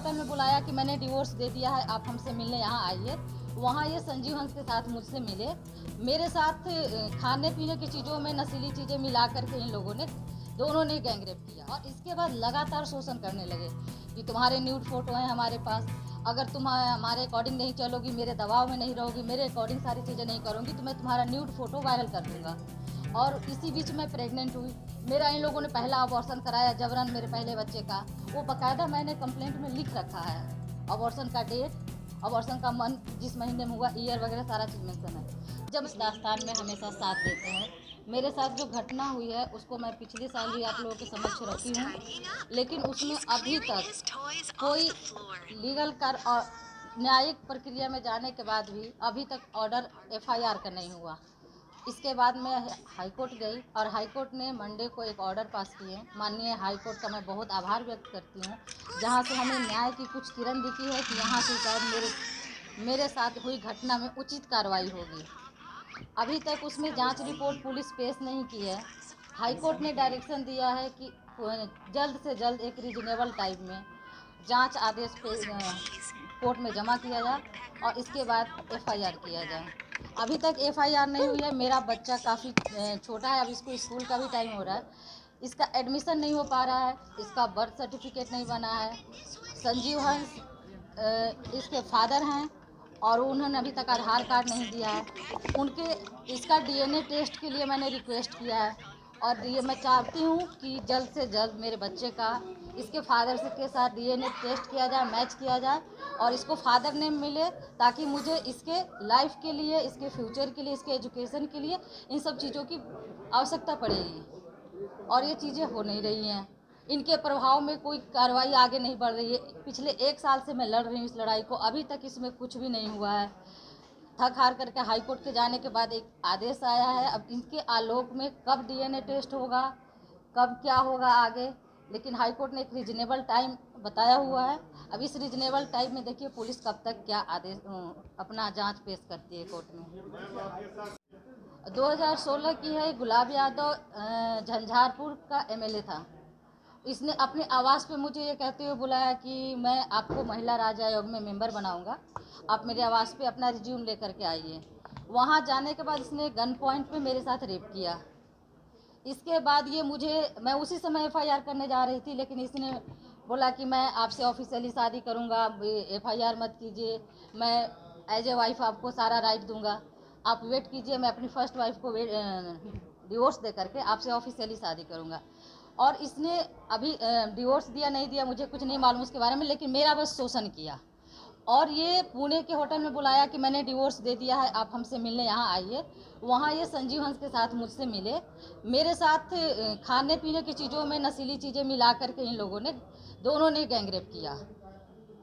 Hotel में बुलाया कि मैंने डिवोर्स दे दिया है, आप हमसे मिलने यहाँ आइए। वहाँ ये संजीव हंस के साथ मुझसे मिले। मेरे साथ खाने पीने की चीज़ों में नशीली चीज़ें मिला करके इन लोगों ने दोनों ने गैंगरेप किया और इसके बाद लगातार शोषण करने लगे कि तुम्हारे न्यूड फोटो हैं हमारे पास, अगर तुम हमारे अकॉर्डिंग नहीं चलोगी, मेरे दबाव में नहीं रहोगी, मेरे अकॉर्डिंग सारी चीज़ें नहीं करूँगी तो मैं तुम्हारा न्यूड फोटो वायरल कर दूँगा। और इसी बीच मैं प्रेग्नेंट हुई। मेरा इन लोगों ने पहला अबॉर्शन कराया जबरन मेरे पहले बच्चे का, वो बाकायदा मैंने कंप्लेंट में लिख रखा है। अबॉर्शन का डेट, अबॉर्शन का मंथ, जिस महीने में हुआ, ईयर वगैरह सारा चीज़ मेंशन है। जब इस दास्तान में हमेशा साथ देते हैं। मेरे साथ जो घटना हुई है उसको मैं पिछले साल भी आप लोगों के समक्ष रखी हूँ, लेकिन उसमें अभी तक कोई लीगल और न्यायिक प्रक्रिया में जाने के बाद भी अभी तक ऑर्डर एफआईआर का नहीं हुआ। इसके बाद मैं हाई कोर्ट गई और हाई कोर्ट ने मंडे को एक ऑर्डर पास किए। माननीय हाई कोर्ट का मैं बहुत आभार व्यक्त करती हूँ, जहाँ से हमें न्याय की कुछ किरण दिखी है कि यहाँ से शायद मेरे साथ हुई घटना में उचित कार्रवाई होगी। अभी तक उसमें जांच रिपोर्ट पुलिस पेश नहीं की है। हाई कोर्ट ने डायरेक्शन दिया है कि जल्द से जल्द एक रीजनेबल टाइम में जांच आदेश कोर्ट में जमा किया जाए और इसके बाद एफआईआर किया जाए। अभी तक एफआईआर नहीं हुई है। मेरा बच्चा काफ़ी छोटा है, अब इसको स्कूल का भी टाइम हो रहा है, इसका एडमिशन नहीं हो पा रहा है, इसका बर्थ सर्टिफिकेट नहीं बना है। संजीव हंस इसके फादर हैं और उन्होंने अभी तक आधार कार्ड नहीं दिया है। इसका डीएनए टेस्ट के लिए मैंने रिक्वेस्ट किया है और ये मैं चाहती हूँ कि जल्द से जल्द मेरे बच्चे का इसके फादर से के साथ डीएनए टेस्ट किया जाए, मैच किया जाए और इसको फादर नेम मिले, ताकि मुझे इसके लाइफ के लिए, इसके फ्यूचर के लिए, इसके एजुकेशन के लिए इन सब चीज़ों की आवश्यकता पड़ेगी और ये चीज़ें हो नहीं रही हैं। इनके प्रभाव में कोई कार्रवाई आगे नहीं बढ़ रही है। पिछले 1 साल से मैं लड़ रही हूँ इस लड़ाई को, अभी तक इसमें कुछ भी नहीं हुआ है। थक हार करके हाई कोर्ट के जाने के बाद एक आदेश आया है। अब इनके आलोक में कब डीएनए टेस्ट होगा, कब क्या होगा आगे, लेकिन हाई कोर्ट ने एक रीजनेबल टाइम बताया हुआ है। अब इस रीजनेबल टाइम में देखिए पुलिस कब तक क्या आदेश अपना जांच पेश करती है कोर्ट में। 2016 की है। गुलाब यादव झंझारपुर का एमएलए था। इसने अपने आवास पे मुझे ये कहते हुए बुलाया कि मैं आपको महिला राज्य आयोग में मेंबर बनाऊंगा, आप मेरे आवास पे अपना रिज्यूम लेकर के आइए। वहाँ जाने के बाद इसने गन पॉइंट पे मेरे साथ रेप किया। इसके बाद मैं उसी समय एफआईआर करने जा रही थी, लेकिन इसने बोला कि मैं आपसे ऑफिशियली शादी करूँगा, एफआईआर मत कीजिए, मैं एज ए वाइफ आपको सारा राइट दूंगा, आप वेट कीजिए, मैं अपनी फर्स्ट वाइफ को डिवोर्स दे करके आपसे ऑफिशियली शादी करूँगा। और इसने अभी डिवोर्स दिया नहीं दिया मुझे कुछ नहीं मालूम उसके बारे में, लेकिन मेरा बस शोषण किया। और ये पुणे के होटल में बुलाया कि मैंने डिवोर्स दे दिया है, आप हमसे मिलने यहाँ आइए। वहाँ ये संजीव हंस के साथ मुझसे मिले। मेरे साथ खाने पीने की चीज़ों में नशीली चीज़ें मिला करके इन लोगों ने दोनों ने गैंगरेप किया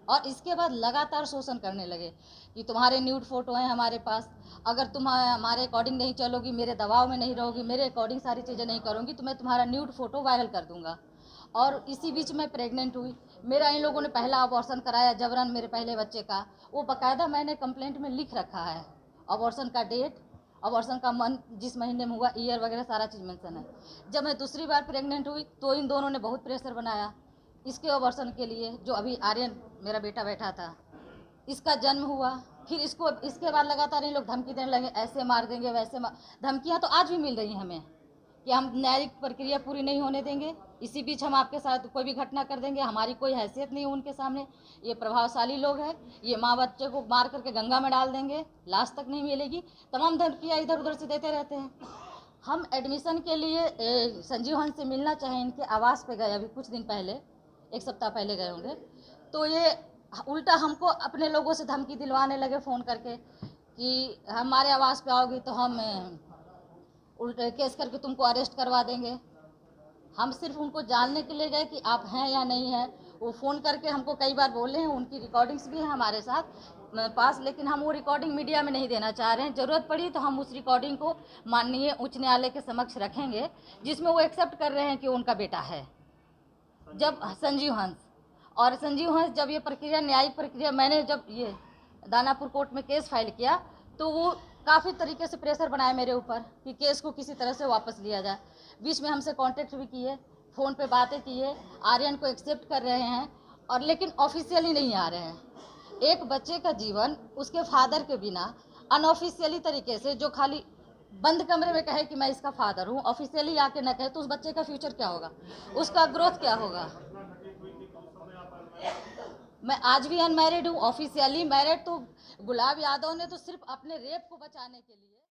और इसके बाद लगातार शोषण करने लगे कि तुम्हारे न्यूड फोटो हैं हमारे पास, अगर तुम हमारे अकॉर्डिंग नहीं चलोगी, मेरे दबाव में नहीं रहोगी, मेरे अकॉर्डिंग सारी चीज़ें नहीं करूँगी तो मैं तुम्हारा न्यूड फोटो वायरल कर दूँगा। और इसी बीच मैं प्रेग्नेंट हुई। मेरा इन लोगों ने पहला अबॉर्शन कराया जबरन मेरे पहले बच्चे का, वो बाकायदा मैंने कंप्लेंट में लिख रखा है। अबॉर्शन का डेट, अबॉर्शन का मंथ, जिस महीने में हुआ, ईयर वगैरह सारा चीज़ मेंशन है। जब मैं दूसरी बार प्रेग्नेंट हुई तो इन दोनों ने बहुत प्रेशर बनाया इसके अबॉर्शन के लिए। जो अभी आर्यन मेरा बेटा बैठा था, इसका जन्म हुआ, फिर इसके बाद लगातार इन लोग धमकी देने लगे, ऐसे मार देंगे, वैसे धमकियाँ तो आज भी मिल रही हैं हमें कि हम न्यायिक प्रक्रिया पूरी नहीं होने देंगे, इसी बीच हम आपके साथ कोई भी घटना कर देंगे, हमारी कोई हैसियत नहीं उनके सामने। ये प्रभावशाली लोग हैं, ये माँ बच्चे को मार करके गंगा में डाल देंगे, लाश तक नहीं मिलेगी, तमाम धमकियाँ इधर उधर से देते रहते हैं। हम एडमिशन के लिए संजीव हंस से मिलना चाहें, इनके आवास पे गए अभी कुछ दिन पहले, 1 सप्ताह पहले गए होंगे, तो ये उल्टा हमको अपने लोगों से धमकी दिलवाने लगे फ़ोन करके कि हमारे आवास पे आओगी तो हम उल्टे केस करके तुमको अरेस्ट करवा देंगे। हम सिर्फ उनको जानने के लिए गए कि आप हैं या नहीं हैं। वो फ़ोन करके हमको कई बार बोले हैं, उनकी रिकॉर्डिंग्स भी हैं हमारे साथ पास, लेकिन हम वो रिकॉर्डिंग मीडिया में नहीं देना चाह रहे हैं। ज़रूरत पड़ी तो हम उस रिकॉर्डिंग को माननीय उच्च न्यायालय के समक्ष रखेंगे, जिसमें वो एक्सेप्ट कर रहे हैं कि उनका बेटा है। जब संजीव हंस जब ये प्रक्रिया, न्यायिक प्रक्रिया, मैंने जब ये दानापुर कोर्ट में केस फाइल किया तो वो काफ़ी तरीके से प्रेशर बनाए मेरे ऊपर कि केस को किसी तरह से वापस लिया जाए। बीच में हमसे कांटेक्ट भी किए, फ़ोन पे बातें किए, आर्यन को एक्सेप्ट कर रहे हैं और लेकिन ऑफिशियली नहीं आ रहे हैं। एक बच्चे का जीवन उसके फादर के बिना अनऑफिशियली तरीके से, जो खाली बंद कमरे में कहे कि मैं इसका फादर हूँ, ऑफिशियली आके न कहे, तो उस बच्चे का फ्यूचर क्या होगा, उसका ग्रोथ क्या होगा। मैं आज भी अनमैरिड हूँ, ऑफिशियली मैरिड तो गुलाब यादव ने तो सिर्फ अपने रेप को बचाने के लिए